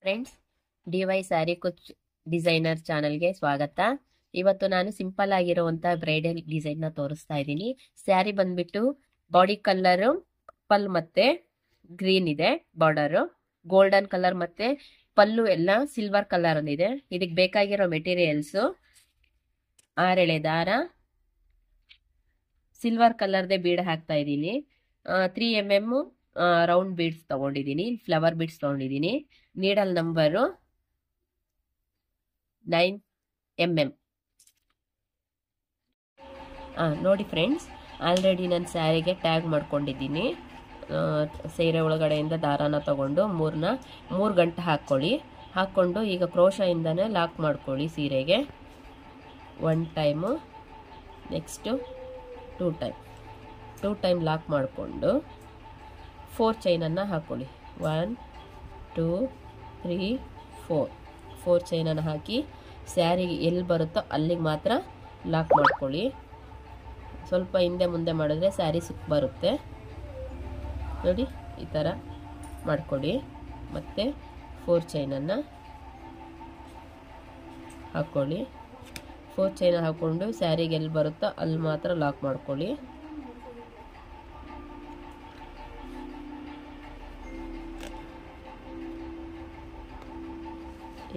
Friends, DY sari ಕುಚ್ designer ಚಾನಲ್ಗೆ ಸ್ವಾಗತ. ಇವತ್ತು ನಾನು ಸಿಂಪಲ್ ಆಗಿರುವಂತ ಬ್ರೈಡಲ್ ಡಿಸೈನ್ ನ ತೋರಿಸ್ತಾ ಇದ್ದೀನಿ. ಸ್ಯಾರಿ ಬಂದ್ಬಿಟ್ಟು ಬಾಡಿ ಕಲರ್ ಪಲ್ ಮತ್ತೆ ಗ್ರೀನ್ ಇದೆ, ಬಾರ್ಡರ್ ಗೋಲ್ಡನ್ ಕಲರ್ ಮತ್ತೆ ಪಲ್ಲು ಎಲ್ಲ ಸಿಲ್ವರ್ ಕಲರ್ ಇದೆ. ಇದಕ್ಕೆ ಬೇಕಾಗಿರೋ ಮೆಟೀರಿಯಲ್ಸ್ 6 ಎಳೆ ದಾರ, ಸಿಲ್ವರ್ ಕಲರ್ದೇ ಬೀಡ್ ಹಾಕ್ತಾ ಇದ್ದೀನಿ. 3 mm ರೌಂಡ್ ಬೀಡ್ಸ್ ತಗೊಂಡಿದ್ದೀನಿ, ಫ್ಲವರ್ ಬೀಡ್ಸ್ ತಗೊಂಡಿದ್ದೀನಿ. Needle number 9 mm. ನೋಡಿ ಫ್ರೆಂಡ್ಸ್, ಆಲ್ರೆಡಿ ನಾನು ಸ್ಯಾರಿಗೆ ಟ್ಯಾಗ್ ಮಾಡ್ಕೊಂಡಿದ್ದೀನಿ. ಸೀರೆ ಒಳಗಡೆಯಿಂದ ದಾರಾನ ತಗೊಂಡು 3 ಗಂಟೆ ಹಾಕ್ಕೊಂಡು ಈಗ ಕ್ರೋಶಾಯಿಂದನೇ ಲಾಕ್ ಮಾಡ್ಕೊಳ್ಳಿ ಸೀರೆಗೆ. 1 ಟೈಮು, ನೆಕ್ಸ್ಟು 2 ಟೈಮ್ ಲಾಕ್ ಮಾಡಿಕೊಂಡು 4 ಚೈನನ್ನು ಹಾಕ್ಕೊಳ್ಳಿ. 1 2 3 4 ಚೈನನ್ನು ಹಾಕಿ ಸ್ಯಾರಿಗೆ ಎಲ್ಲಿ ಬರುತ್ತೋ ಅಲ್ಲಿಗೆ ಮಾತ್ರ ಲಾಕ್ ಮಾಡ್ಕೊಳ್ಳಿ. ಸ್ವಲ್ಪ ಹಿಂದೆ ಮುಂದೆ ಮಾಡಿದ್ರೆ ಸ್ಯಾರಿ ಸುತ್ತ ಬರುತ್ತೆ ನೋಡಿ, ಈ ಥರ ಮಾಡ್ಕೊಳ್ಳಿ. ಮತ್ತು 4 ಚೈನನ್ನು ಹಾಕ್ಕೊಳ್ಳಿ. 4 ಚೈನ ಹಾಕ್ಕೊಂಡು ಸ್ಯಾರಿಗೆ ಎಲ್ಲಿ ಬರುತ್ತೋ ಅಲ್ಲಿ ಮಾತ್ರ ಲಾಕ್ ಮಾಡ್ಕೊಳ್ಳಿ.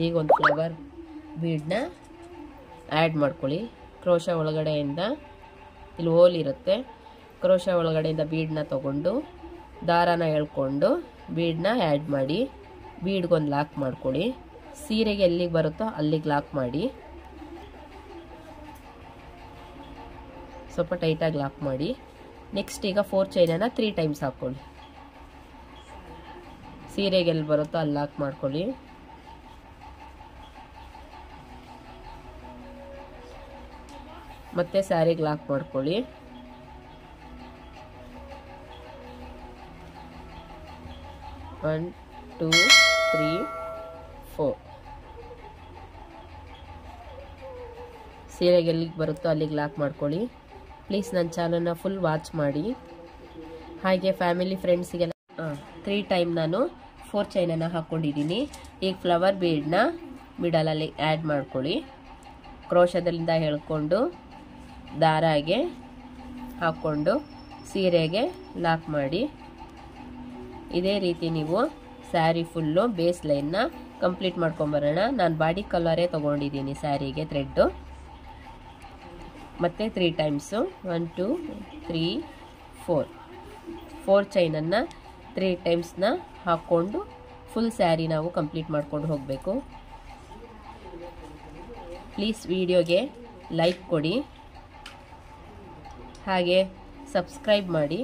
ಈಗ ಒಂದು ಫ್ಲವರ್ ಬೀಡನ್ನ ಆ್ಯಡ್ ಮಾಡ್ಕೊಳ್ಳಿ. ಕ್ರೋಶ ಒಳಗಡೆಯಿಂದ ಇಲ್ಲಿ ಹೋಲ್ ಇರುತ್ತೆ, ಕ್ರೋಶ ಒಳಗಡೆಯಿಂದ ಬೀಡನ್ನ ತಗೊಂಡು ದಾರಾನ ಎಳ್ಕೊಂಡು ಬೀಡನ್ನ ಆ್ಯಡ್ ಮಾಡಿ ಬೀಡ್ಗೊಂದು ಲಾಕ್ ಮಾಡ್ಕೊಳ್ಳಿ. ಸೀರೆಗೆ ಎಲ್ಲಿಗೆ ಬರುತ್ತೋ ಅಲ್ಲಿಗೆ ಲಾಕ್ ಮಾಡಿ, ಸ್ವಲ್ಪ ಟೈಟಾಗಿ ಲಾಕ್ ಮಾಡಿ. ನೆಕ್ಸ್ಟ್ ಈಗ 4 ಚೈನನ್ನು 3 ಟೈಮ್ಸ್ ಹಾಕ್ಕೊಳ್ಳಿ. ಸೀರೆಗೆ ಎಲ್ಲಿ ಬರುತ್ತೋ ಅಲ್ಲಿ ಲಾಕ್ ಮಾಡ್ಕೊಳ್ಳಿ. ಮತ್ತೆ ಸ್ಯಾರಿಗೆ ಲಾಕ್ ಮಾಡ್ಕೊಳ್ಳಿ. ಒನ್ 2 3 4 ಸೀರೆಗೆ ಎಲ್ಲಿಗೆ ಬರುತ್ತೋ ಅಲ್ಲಿಗೆ ಲಾಕ್ ಮಾಡ್ಕೊಳ್ಳಿ. ಪ್ಲೀಸ್ ನನ್ನ ಚಾನಲ್ನ ಫುಲ್ ವಾಚ್ ಮಾಡಿ. ಹಾಗೆ ಫ್ಯಾಮಿಲಿ ಫ್ರೆಂಡ್ಸಿಗೆಲ್ಲ 3 ಟೈಮ್ ನಾನು 4 ಚೈನನ್ನು ಹಾಕ್ಕೊಂಡಿದ್ದೀನಿ. ಈಗ ಫ್ಲವರ್ ಬೀಡನ್ನ ಮಿಡಲಲ್ಲಿ ಆ್ಯಡ್ ಮಾಡ್ಕೊಳ್ಳಿ. ಕ್ರೋಶದಿಂದ ಎಳ್ಕೊಂಡು ದಾರಾಗೆ ಹಾಕ್ಕೊಂಡು ಸೀರೆಗೆ ಲಾಕ್ ಮಾಡಿ. ಇದೇ ರೀತಿ ನೀವು ಸ್ಯಾರಿ ಫುಲ್ಲು ಬೇಸ್ ಲೈನ್ನ ಕಂಪ್ಲೀಟ್ ಮಾಡ್ಕೊಂಬರೋಣ. ನಾನು ಬಾಡಿ ಕಲರೇ ತೊಗೊಂಡಿದ್ದೀನಿ ಸ್ಯಾರಿಗೆ ಥ್ರೆಡ್ಡು. ಮತ್ತು 3 ಟೈಮ್ಸು 1 2 3 4 ಚೈನನ್ನು 3 ಟೈಮ್ಸ್ನ ಹಾಕ್ಕೊಂಡು ಫುಲ್ ಸ್ಯಾರಿ ನಾವು ಕಂಪ್ಲೀಟ್ ಮಾಡ್ಕೊಂಡು ಹೋಗಬೇಕು. ಪ್ಲೀಸ್ ವಿಡಿಯೋಗೆ ಲೈಕ್ ಕೊಡಿ, ಹಾಗೆ ಸಬ್ಸ್ಕ್ರೈಬ್ ಮಾಡಿ.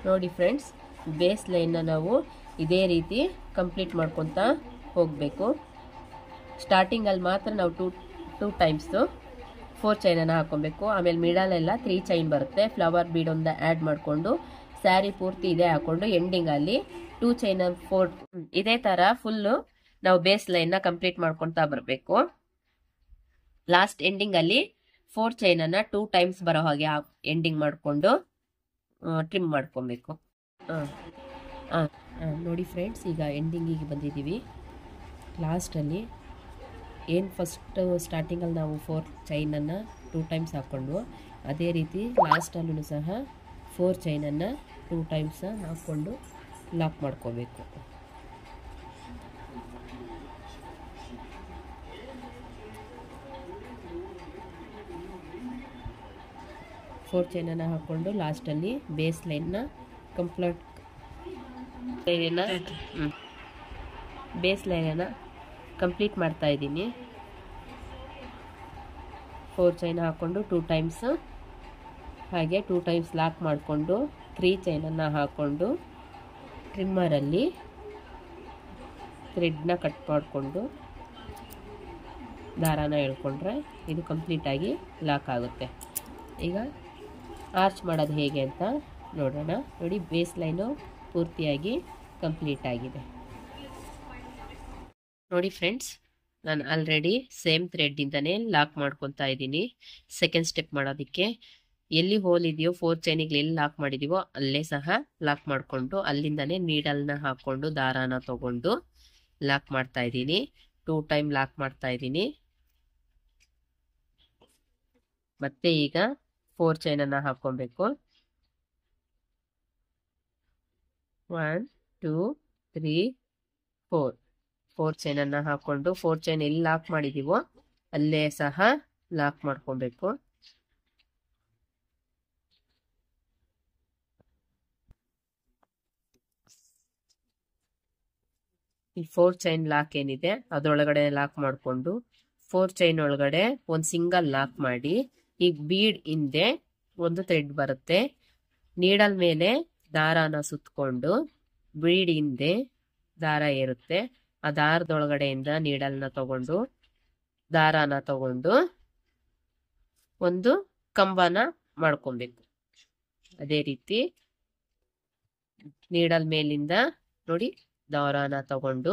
ನೋಡಿ ಫ್ರೆಂಡ್ಸ್, ಬೇಸ್ ಲೈನ್ನ ನಾವು ಇದೇ ರೀತಿ ಕಂಪ್ಲೀಟ್ ಮಾಡ್ಕೊತಾ ಹೋಗಬೇಕು. ಸ್ಟಾರ್ಟಿಂಗಲ್ಲಿ ಮಾತ್ರ ನಾವು 2 ಟೈಮ್ಸು 4 ಚೈನನ್ನು ಹಾಕ್ಕೊಬೇಕು. ಆಮೇಲೆ ಮಿಡಲೆಲ್ಲ 3 ಚೈನ್ ಬರುತ್ತೆ. ಫ್ಲವರ್ ಬೀಡ್ ಒಂದು ಆ್ಯಡ್ ಮಾಡಿಕೊಂಡು ಸ್ಯಾರಿ ಪೂರ್ತಿ ಇದೇ ಹಾಕ್ಕೊಂಡು ಎಂಡಿಂಗಲ್ಲಿ 2 ಚೈನ್ 4 ಇದೇ ಥರ ಫುಲ್ಲು ನಾವು ಬೇಸ್ ಲೈನ್ನ ಕಂಪ್ಲೀಟ್ ಮಾಡ್ಕೊತಾ ಬರಬೇಕು. ಲಾಸ್ಟ್ ಎಂಡಿಂಗಲ್ಲಿ 4 ಚೈನನ್ನು 2 ಟೈಮ್ಸ್ ಬರೋ ಹಾಗೆ ಎಂಡಿಂಗ್ ಮಾಡಿಕೊಂಡು ಟ್ರಿಮ್ ಮಾಡ್ಕೊಬೇಕು. ನೋಡಿ ಫ್ರೆಂಡ್ಸ್, ಈಗ ಎಂಡಿಂಗಿಗೆ ಬಂದಿದ್ದೀವಿ. ಲಾಸ್ಟಲ್ಲಿ ಏನು ಫಸ್ಟ್ ಸ್ಟಾರ್ಟಿಂಗಲ್ಲಿ ನಾವು 4 ಚೈನನ್ನು 2 ಟೈಮ್ಸ್ ಹಾಕ್ಕೊಂಡು ಅದೇ ರೀತಿ ಲಾಸ್ಟಲ್ಲೂ ಸಹ 4 ಚೈನನ್ನು 2 ಟೈಮ್ಸ್ ಹಾಕ್ಕೊಂಡು ಲಾಕ್ ಮಾಡ್ಕೋಬೇಕು. ಫೋರ್ ಚೈನನ್ನು ಹಾಕ್ಕೊಂಡು ಲಾಸ್ಟಲ್ಲಿ ಬೇಸ್ ಲೈನ್ನ ಬೇಸ್ ಲೈನನ್ನು ಕಂಪ್ಲೀಟ್ ಮಾಡ್ತಾ ಇದ್ದೀನಿ. 4 ಚೈನ ಹಾಕ್ಕೊಂಡು 2 ಟೈಮ್ಸ್, ಹಾಗೆ 2 ಟೈಮ್ಸ್ ಲಾಕ್ ಮಾಡಿಕೊಂಡು 3 ಚೈನನ್ನು ಹಾಕ್ಕೊಂಡು ಟ್ರಿಮ್ಮರಲ್ಲಿ ಥ್ರೆಡ್ನ ಕಟ್ ಮಾಡಿಕೊಂಡು ದಾರಾನ ಎಳ್ಕೊಂಡ್ರೆ ಇದು ಕಂಪ್ಲೀಟಾಗಿ ಲಾಕ್ ಆಗುತ್ತೆ. ಈಗ ಆರ್ಚ್ ಮಾಡೋದು ಹೇಗೆ ಅಂತ ನೋಡೋಣ. ನೋಡಿ, ಬೇಸ್ ಲೈನು ಪೂರ್ತಿಯಾಗಿ ಕಂಪ್ಲೀಟ್ ಆಗಿದೆ. ನೋಡಿ ಫ್ರೆಂಡ್ಸ್, ನಾನು ಆಲ್ರೆಡಿ ಸೇಮ್ ಥ್ರೆಡ್ಡಿಂದನೇ ಲಾಕ್ ಮಾಡ್ಕೊತಾ ಇದ್ದೀನಿ. ಸೆಕೆಂಡ್ ಸ್ಟೆಪ್ ಮಾಡೋದಕ್ಕೆ ಎಲ್ಲಿ ಹೋಲ್ ಇದೆಯೋ 4 ಚೈನಿಗೆ ಎಲ್ಲಿ ಲಾಕ್ ಮಾಡಿದೀವೋ ಅಲ್ಲೇ ಸಹ ಲಾಕ್ ಮಾಡಿಕೊಂಡು ಅಲ್ಲಿಂದನೇ ನೀಡಲ್ನ ಹಾಕ್ಕೊಂಡು ದಾರಾನ ತಗೊಂಡು ಲಾಕ್ ಮಾಡ್ತಾ ಇದ್ದೀನಿ. 2 ಟೈಮ್ ಲಾಕ್ ಮಾಡ್ತಾ ಇದ್ದೀನಿ. ಮತ್ತೆ ಈಗ 4 ಚೈನನ್ನು ಹಾಕೊಬೇಕು. 1 2 3 4 ಚೈನನ್ನು ಹಾಕೊಂಡು 4 ಚೈನ್ ಎಲ್ಲಿ ಲಾಕ್ ಮಾಡಿದೀವೋ ಅಲ್ಲೇ ಸಹ ಲಾಕ್ ಮಾಡ್ಕೊಬೇಕು. ಈ 4 ಚೈನ್ ಲಾಕ್ ಏನಿದೆ ಅದರೊಳಗಡೆ ಲಾಕ್ ಮಾಡಿಕೊಂಡು 4 ಚೈನ್ ಒಳಗಡೆ ಒಂದು ಸಿಂಗಲ್ ಲಾಕ್ ಮಾಡಿ, ಈಗ ಬೀಡ್ ಹಿಂದೆ ಒಂದು ಥ್ರೆಡ್ ಬರುತ್ತೆ, ನೀಡಲ್ ಮೇಲೆ ದಾರಾನ ಸುತ್ತಕೊಂಡು ಬೀಡ್ ಹಿಂದೆ ದಾರ ಇರುತ್ತೆ, ಆ ದಾರದೊಳಗಡೆಯಿಂದ ನೀಡಲ್ನ ತಗೊಂಡು ದಾರಾನ ತಗೊಂಡು ಒಂದು ಕಂಬನ ಮಾಡ್ಕೊಬೇಕು. ಅದೇ ರೀತಿ ನೀಡಲ್ ಮೇಲಿಂದ ನೋಡಿ ದಾರಾನ ತಗೊಂಡು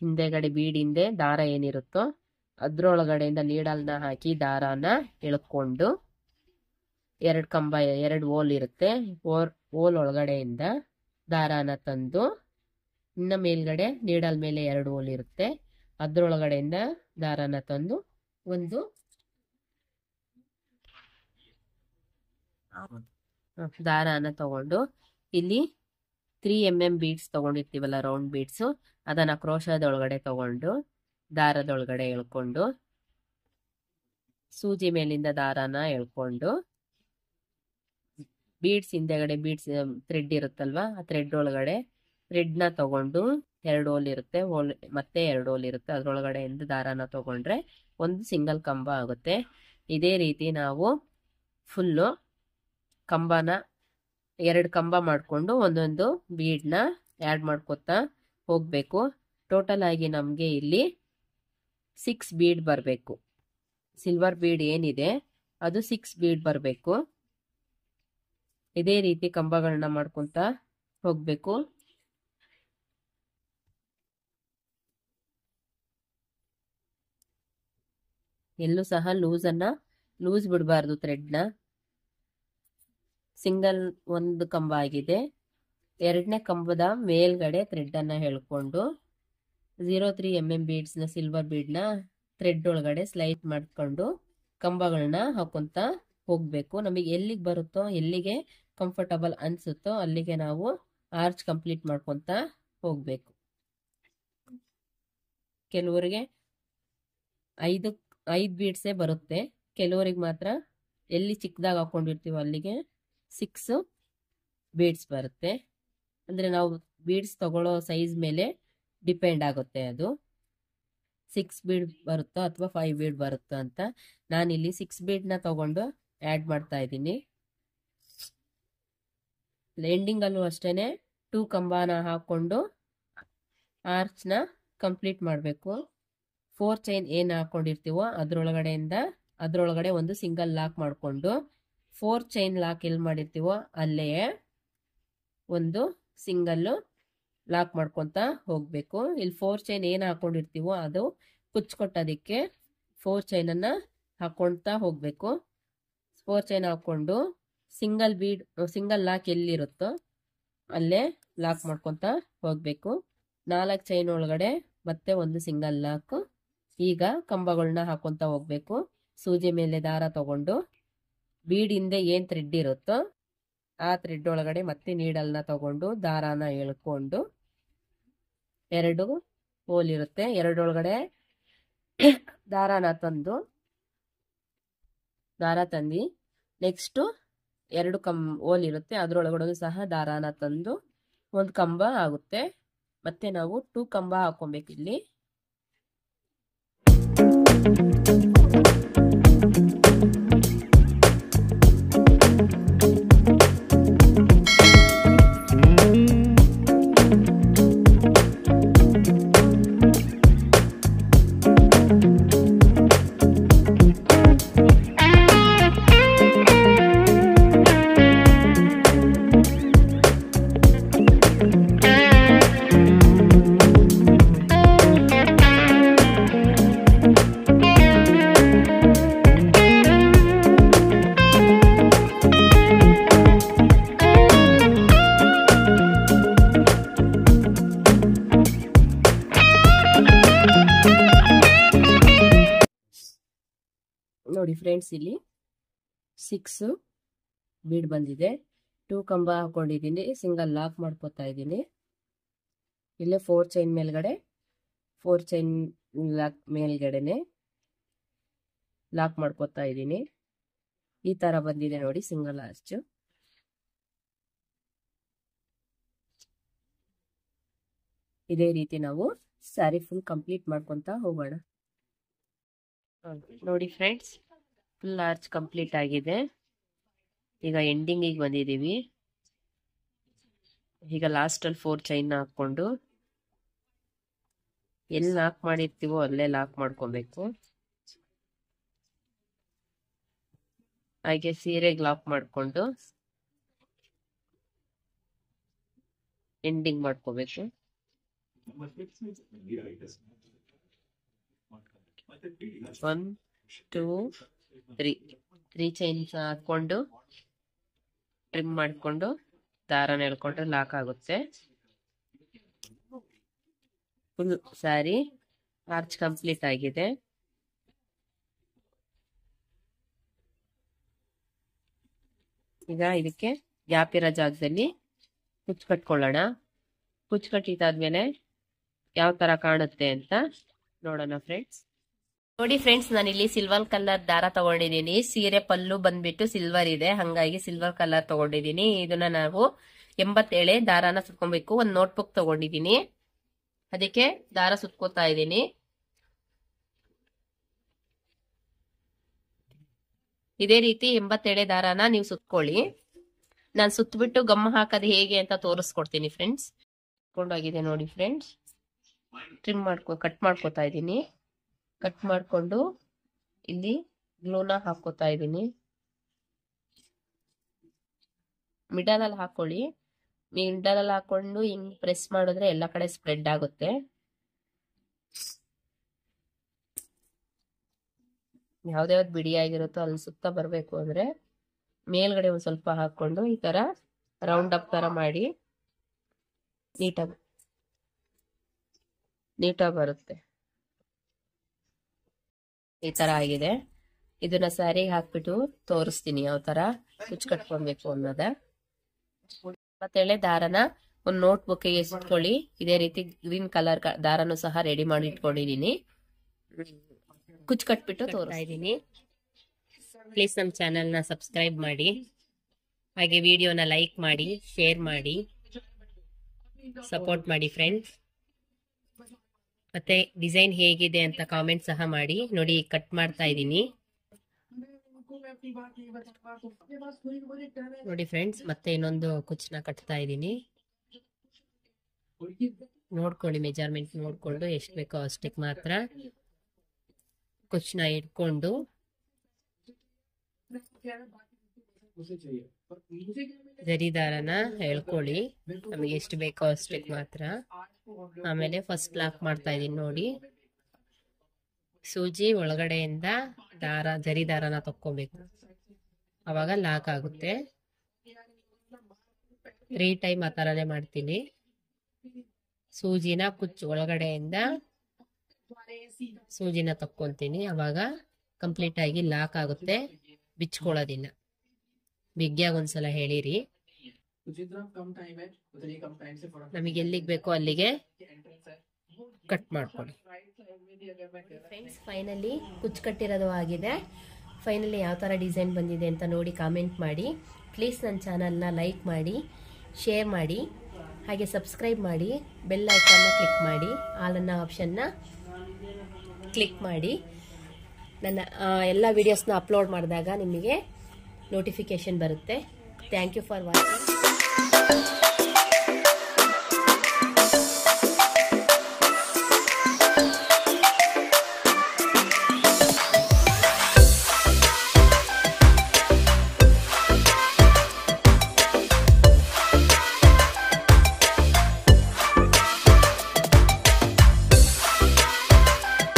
ಹಿಂದೆಗಡೆ ಬೀಡ್ ಹಿಂದೆ ದಾರ ಏನಿರುತ್ತೋ ಅದ್ರೊಳಗಡೆಯಿಂದ ನೀಡಲ್ನ ಹಾಕಿ ದಾರಾನ ಎಳ್ಕೊಂಡು 2 ಕಂಬ 2 ಹೋಲ್ ಇರುತ್ತೆ, ಹೋಲ್ ಒಳಗಡೆಯಿಂದ ದಾರಾನ ತಂದು ಇನ್ನ ಮೇಲ್ಗಡೆ ನೀಡಲ್ ಮೇಲೆ 2 ಹೋಲ್ ಇರುತ್ತೆ ಅದ್ರೊಳಗಡೆಯಿಂದ ದಾರಾನ ತಂದು ಒಂದು ದಾರಾನ ತಗೊಂಡು ಇಲ್ಲಿ 3 mm ಬೀಡ್ಸ್ ತಗೊಂಡಿರ್ತೀವಲ್ಲ, ರೌಂಡ್ ಬೀಡ್ಸು, ಅದನ್ನ ಕ್ರೋಶದೊಳಗಡೆ ತಗೊಂಡು ದಾರದೊಳಗಡೆ ಎಳ್ಕೊಂಡು ಸೂಜಿ ಮೇಲಿಂದ ದಾರಾನ ಎಳ್ಕೊಂಡು ಬೀಡ್ಸ್ ಹಿಂದೆಗಡೆ ಬೀಡ್ಸ್ ಥ್ರೆಡ್ ಇರುತ್ತಲ್ವಾ, ಆ ಥ್ರೆಡ್ ಒಳಗಡೆ ಥ್ರೆಡ್ನ ತಗೊಂಡು 2 ಹೋಲ್ ಇರುತ್ತೆ, ಮತ್ತೆ 2 ಹೋಲ್ ಇರುತ್ತೆ, ಅದ್ರೊಳಗಡೆಯಿಂದ ದಾರಾನ ತಗೊಂಡ್ರೆ ಒಂದು ಸಿಂಗಲ್ ಕಂಬ ಆಗುತ್ತೆ. ಇದೇ ರೀತಿ ನಾವು ಫುಲ್ಲು ಕಂಬನ 2 ಕಂಬ ಮಾಡಿಕೊಂಡು ಒಂದೊಂದು ಬೀಡ್ನ ಆ್ಯಡ್ ಮಾಡ್ಕೊತಾ ಹೋಗಬೇಕು. ಟೋಟಲ್ ಆಗಿ ನಮಗೆ ಇಲ್ಲಿ 6 ಬೀಡ್ ಬರಬೇಕು. ಸಿಲ್ವರ್ ಬೀಡ್ ಏನಿದೆ ಅದು 6 ಬೀಡ್ ಬರಬೇಕು. ಇದೇ ರೀತಿ ಕಂಬಗಳನ್ನ ಮಾಡ್ಕೊತಾ ಹೋಗಬೇಕು. ಎಲ್ಲೂ ಸಹ ಲೂಸ್ ಬಿಡಬಾರ್ದು ಥ್ರೆಡ್ನ. ಸಿಂಗಲ್ ಒಂದು ಕಂಬ ಆಗಿದೆ, 2ನೇ ಕಂಬದ ಮೇಲ್ಗಡೆ ಥ್ರೆಡ್ ಅನ್ನ ಹೇಳ್ಕೊಂಡು 0.3 mm ಬೀಡ್ಸ್ನ ಸಿಲ್ವರ್ ಬೀಡ್ನ ಥ್ರೆಡ್ ಒಳಗಡೆ ಸ್ಲೈಡ್ ಮಾಡ್ಕೊಂಡು ಕಂಬಗಳನ್ನ ಹಾಕೊಂತ ಹೋಗ್ಬೇಕು. ನಮಗೆ ಎಲ್ಲಿಗೆ ಬರುತ್ತೋ, ಎಲ್ಲಿಗೆ ಕಂಫರ್ಟಬಲ್ ಅನ್ಸುತ್ತೋ ಅಲ್ಲಿಗೆ ನಾವು ಆರ್ಚ್ ಕಂಪ್ಲೀಟ್ ಮಾಡ್ಕೊತ ಹೋಗ್ಬೇಕು. ಕೆಲವರಿಗೆ 5 ಬೀಡ್ಸೇ ಬರುತ್ತೆ, ಕೆಲವರಿಗೆ ಮಾತ್ರ ಎಲ್ಲಿ ಚಿಕ್ಕದಾಗಿ ಹಾಕೊಂಡಿರ್ತೀವೋ ಅಲ್ಲಿಗೆ 6 ಬೀಡ್ಸ್ ಬರುತ್ತೆ. ಅಂದರೆ ನಾವು ಬೀಡ್ಸ್ ತಗೊಳ್ಳೋ ಸೈಜ್ ಮೇಲೆ ಡಿಪೆಂಡ್ ಆಗುತ್ತೆ, ಅದು 6 ಬೀಡ್ ಬರುತ್ತೋ ಅಥವಾ 5 ಬೀಡ್ ಬರುತ್ತೋ ಅಂತ. ನಾನಿಲ್ಲಿ 6 ಬೀಡ್ನ ತಗೊಂಡು ಆ್ಯಡ್ ಮಾಡ್ತಾ ಇದ್ದೀನಿ. ಎಂಡಿಂಗಲ್ಲೂ ಅಷ್ಟೇ 2 ಕಂಬನ ಹಾಕ್ಕೊಂಡು ಆರ್ಚ್ನ ಕಂಪ್ಲೀಟ್ ಮಾಡಬೇಕು. 4 ಚೈನ್ ಏನು ಹಾಕ್ಕೊಂಡಿರ್ತೀವೋ ಅದರೊಳಗಡೆ ಒಂದು ಸಿಂಗಲ್ ಲಾಕ್ ಮಾಡಿಕೊಂಡು 4 ಚೈನ್ ಲಾಕ್ ಎಲ್ಲಿ ಮಾಡಿರ್ತೀವೋ ಅಲ್ಲೇ ಒಂದು ಸಿಂಗಲ್ಲು ಲಾಕ್ ಮಾಡ್ಕೊತ ಹೋಗಬೇಕು. ಇಲ್ಲಿ 4 ಚೈನ್ ಏನು ಹಾಕ್ಕೊಂಡಿರ್ತೀವೋ ಅದು ಕುಚ್ಕೊಟ್ಟೋದಕ್ಕೆ 4 ಚೈನನ್ನು ಹಾಕ್ಕೊಳ್ತಾ ಹೋಗಬೇಕು. 4 ಚೈನ್ ಹಾಕ್ಕೊಂಡು ಸಿಂಗಲ್ ಲಾಕ್ ಎಲ್ಲಿರುತ್ತೋ ಅಲ್ಲೇ ಲಾಕ್ ಮಾಡ್ಕೊತ ಹೋಗಬೇಕು. 4 ಚೈನ್ ಒಳಗಡೆ ಮತ್ತೆ ಒಂದು ಸಿಂಗಲ್ ಲಾಕ್. ಈಗ ಕಂಬಗಳನ್ನ ಹಾಕ್ಕೊತ ಹೋಗಬೇಕು. ಸೂಜಿ ಮೇಲೆ ದಾರ ತಗೊಂಡು ಬೀಡ್ ಹಿಂದೆ ಏನು ಥ್ರೆಡ್ ಇರುತ್ತೋ ಆ ಥ್ರೆಡ್ ಒಳಗಡೆ ಮತ್ತೆ ನೀಡಲ್ನ ತಗೊಂಡು ದಾರಾನ ಎಳ್ಕೊಂಡು 2 ಹೋಲ್ ಇರುತ್ತೆ, 2 ಒಳಗಡೆ ದಾರ ತಂದು ನೆಕ್ಸ್ಟು 2 ಹೋಲ್ ಇರುತ್ತೆ, ಅದರೊಳಗಡೆ ಸಹ ದಾರಾನ ತಂದು ಒಂದು ಕಂಬ ಆಗುತ್ತೆ. ಮತ್ತೆ ನಾವು 2 ಕಂಬ ಹಾಕೊಬೇಕು ಇಲ್ಲಿ. ನೋಡಿ ಫ್ರೆಂಡ್ಸ್, ಇಲ್ಲಿ 6 ಬೀಡ್ ಬಂದಿದೆ. 2 ಕಂಬ ಹಾಕೊಂಡಿದ್ದೀನಿ, ಸಿಂಗಲ್ ಲಾಕ್ ಮಾಡ್ಕೊತಾ ಇದ್ದೀನಿ. ಇಲ್ಲೇ 4 ಚೈನ್ ಮೇಲ್ಗಡೆ 4 ಚೈನ್ ಲಾಕ್ ಮೇಲ್ಗಡೆನೆ ಲಾಕ್ ಮಾಡ್ಕೊತಾ ಇದ್ದೀನಿ. ಈ ತರ ಬಂದಿದೆ ನೋಡಿ ಸಿಂಗಲ್ ಆರ್ಚ್. ಇದೇ ರೀತಿ ನಾವು ಸ್ಯಾರಿ ಫುಲ್ ಕಂಪ್ಲೀಟ್ ಮಾಡ್ಕೊಂತ ಹೋಗೋಣ. ನೋಡಿ ಫ್ರೆಂಡ್ಸ್, ಫುಲ್ ಆರ್ಚ್ ಕಂಪ್ಲೀಟ್ ಆಗಿದೆ. ಈಗ ಎಂಡಿಂಗಿಗೆ ಬಂದಿದ್ದೀವಿ. ಈಗ ಲಾಸ್ಟಲ್ಲಿ 4 ಚೈನ್ ಹಾಕೊಂಡು ಎಲ್ಲಿ ಲಾಕ್ ಮಾಡಿರ್ತೀವೋ ಅಲ್ಲೇ ಲಾಕ್ ಮಾಡ್ಕೊಬೇಕು. ಹಾಗೆ ಸೀರೆಗೆ ಲಾಕ್ ಮಾಡಿಕೊಂಡು ಎಂಡಿಂಗ್ ಮಾಡ್ಕೋಬೇಕು. 1 2 3 ಚೈನ್ಸ್ ಹಾಕೊಂಡು ಟ್ರಿಮ್ ಮಾಡಿಕೊಂಡು ದಾರನ ಎಳ್ಕೊಂಡ್ರೆ ಲಾಕ್ ಆಗುತ್ತೆ. ಫುಲ್ ಸ್ಯಾರಿ ಆರ್ಚ್ ಕಂಪ್ಲೀಟ್ ಆಗಿದೆ. ಈಗ ಇದಕ್ಕೆ ಗ್ಯಾಪ್ ಇರೋ ಜಾಗದಲ್ಲಿ ಕುಚ್ಚು ಕಟ್ಕೊಳ್ಳೋಣ. ಕುಚ್ಚು ಕಟ್ಟಿದಾದ್ಮೇಲೆ ಯಾವ ತರ ಕಾಣುತ್ತೆ ಅಂತ ನೋಡೋಣ ಫ್ರೆಂಡ್ಸ್. ನೋಡಿ ಫ್ರೆಂಡ್ಸ್, ನಾನಿಲ್ಲಿ ಸಿಲ್ವರ್ ಕಲರ್ ದಾರ ತಗೊಂಡಿದ್ದೀನಿ. ಸೀರೆ ಪಲ್ಲು ಬಂದ್ಬಿಟ್ಟು ಸಿಲ್ವರ್ ಇದೆ, ಹಂಗಾಗಿ ಸಿಲ್ವರ್ ಕಲರ್ ತಗೊಂಡಿದ್ದೀನಿ. ಇದನ್ನ ನಾವು 87 ದಾರಾನ ಸುತ್ಕೊಬೇಕು. ಒಂದು ನೋಟ್ಬುಕ್ ತಗೊಂಡಿದ್ದೀನಿ, ಅದಕ್ಕೆ ದಾರ ಸುತ್ಕೋತಾ ಇದ್ದೀನಿ. ಇದೇ ರೀತಿ 87 ದಾರಾನ ನೀವು ಸುತ್ಕೊಳ್ಳಿ. ನಾನು ಸುತ್ತಬಿಟ್ಟು ಗಮ್ಮ ಹಾಕೋದು ಹೇಗೆ ಅಂತ ತೋರಿಸ್ಕೊಡ್ತೀನಿ ಫ್ರೆಂಡ್ಸ್. ಕೊಂಡೋಗಿದೆ ನೋಡಿ ಫ್ರೆಂಡ್ಸ್, ಕಟ್ ಮಾಡ್ಕೋತಾ ಇದ್ದೀನಿ. ಕಟ್ ಮಾಡ್ಕೊಂಡು ಇಲ್ಲಿ ಗ್ಲೂನ ಹಾಕೋತಾ ಇದ್ದೀನಿ. ಮಿಡಲಲ್ಲಿ ಹಾಕೊಳ್ಳಿ. ಮಿಡಲಲ್ಲಿ ಹಾಕೊಂಡು ಹಿಂಗ್ ಪ್ರೆಸ್ ಮಾಡಿದ್ರೆ ಎಲ್ಲ ಕಡೆ ಸ್ಪ್ರೆಡ್ ಆಗುತ್ತೆ. ಯಾವ್ದ್ಯಾವ್ದು ಬಿಡಿಯಾಗಿರುತ್ತೋ ಅಲ್ಲಿ ಸುತ್ತ ಬರಬೇಕು ಅಂದ್ರೆ ಮೇಲ್ಗಡೆ ಒಂದ್ ಸ್ವಲ್ಪ ಹಾಕೊಂಡು ಈ ತರ ರೌಂಡ್ ಅಪ್ ತರ ಮಾಡಿ ನೀಟಾಗಿ ಬರುತ್ತೆ. ಈ ತರ ಆಗಿದೆ. ಇದನ್ನ ಸ್ಯಾರಿಗೆ ಹಾಕ್ಬಿಟ್ಟು ತೋರಿಸ್ತೀನಿ ಯಾವ ತರ ಕುಚ್ಚು ಕಟ್ಕೊಳ್ಬೇಕು ಅನ್ನೋದ. 87 ದಾರನ ಒಂದು ನೋಟ್ ಬುಕ್ಕಿಗೆ ಸುತ್ಕೊಳ್ಳಿ. ಇದೇ ರೀತಿ ಗ್ರೀನ್ ಕಲರ್ ದಾರನು ಸಹ ರೆಡಿ ಮಾಡಿ ಇಟ್ಕೊಂಡಿದೀನಿ. ಕುಚ್ಚು ಕಟ್ಬಿಟ್ಟು ತೋರಿಸ್ತಾ ಇದ್ದೀನಿ. ಪ್ಲೀಸ್ ನಮ್ಮ ಚಾನೆಲ್ನ ಸಬ್ಸ್ಕ್ರೈಬ್ ಮಾಡಿ, ಹಾಗೆ ವಿಡಿಯೋನ ಲೈಕ್ ಮಾಡಿ, ಶೇರ್ ಮಾಡಿ, ಸಪೋರ್ಟ್ ಮಾಡಿ ಫ್ರೆಂಡ್ಸ್. ಮತ್ತೆ ಡಿಸೈನ್ ಹೇಗಿದೆ ಅಂತ ಕಾಮೆಂಟ್ ಸಹ ಮಾಡಿ. ನೋಡಿ, ಕಟ್ ಮಾಡ್ತಾ ಇದ್ದೀನಿ ನೋಡಿ ಫ್ರೆಂಡ್ಸ್. ಮತ್ತೆ ಇನ್ನೊಂದು ಕುಚ್ಚನ್ನ ಕಟ್ತಾ ಇದ್ದೀನಿ. ನೋಡ್ಕೊಳ್ಳಿ, ಮೆಜರ್ಮೆಂಟ್ ನೋಡ್ಕೊಂಡು ಎಷ್ಟು ಬೇಕೋ ಅಷ್ಟಕ್ಕೆ ಮಾತ್ರ ಕುಚ್ಚನ್ನ ಇಟ್ಕೊಂಡು ಜರಿ ದಾರನ ಎಳ್ಕೊಳ್ಳಿ. ನಮಗೆ ಎಷ್ಟು ಬೇಕೋ ಅಷ್ಟಕ್ಕೆ ಮಾತ್ರ. ಆಮೇಲೆ ಫಸ್ಟ್ ಲಾಕ್ ಮಾಡ್ತಾ ಇದೀನಿ ನೋಡಿ. ಸೂಜಿ ಒಳಗಡೆಯಿಂದ ಜರಿ ದಾರನ ತಕ್ಕೋಬೇಕು, ಅವಾಗ ಲಾಕ್ ಆಗುತ್ತೆ. 3 ಟೈಮ್ ಆ ತರನೇ ಮಾಡ್ತೀನಿ. ಸೂಜಿನ ಕುಚ್ಚು ಒಳಗಡೆಯಿಂದ ಸೂಜಿನ ತಕ್ಕೊಂತೀನಿ, ಅವಾಗ ಕಂಪ್ಲೀಟ್ ಆಗಿ ಲಾಕ್ ಆಗುತ್ತೆ, ಬಿಚ್ಕೊಳ್ಳೋದಿಲ್ಲ. ಬಿಗ್ಯಾಗ ಒಂದ್ಸಲ ಹೇಳಿರಿ. ನಮಗೆ ಎಲ್ಲಿಗೆ ಬೇಕೋ ಅಲ್ಲಿಗೆ ಕಟ್ ಮಾಡ್ಕೊಳ್ಳಿ ಫ್ರೆಂಡ್ಸ್. ಫೈನಲಿ ಕುಚ್ಚು ಕಟ್ಟಿರೋದು ಆಗಿದೆ. ಫೈನಲಿ ಯಾವ ಥರ ಡಿಸೈನ್ ಬಂದಿದೆ ಅಂತ ನೋಡಿ ಕಾಮೆಂಟ್ ಮಾಡಿ. ಪ್ಲೀಸ್ ನನ್ನ ಚಾನಲ್ನ ಲೈಕ್ ಮಾಡಿ, ಶೇರ್ ಮಾಡಿ, ಹಾಗೆ ಸಬ್ಸ್ಕ್ರೈಬ್ ಮಾಡಿ. ಬೆಲ್ ಐಕಾನ್ನ ಕ್ಲಿಕ್ ಮಾಡಿ, ಆಲ್ ಅನ್ನೋ ಆಪ್ಷನ್ನ ಕ್ಲಿಕ್ ಮಾಡಿ. ನನ್ನ ಎಲ್ಲ ವಿಡಿಯೋಸ್ನ ಅಪ್ಲೋಡ್ ಮಾಡಿದಾಗ ನಿಮಗೆ ನೋಟಿಫಿಕೇಶನ್ ಬರುತ್ತೆ. Thank you for watching.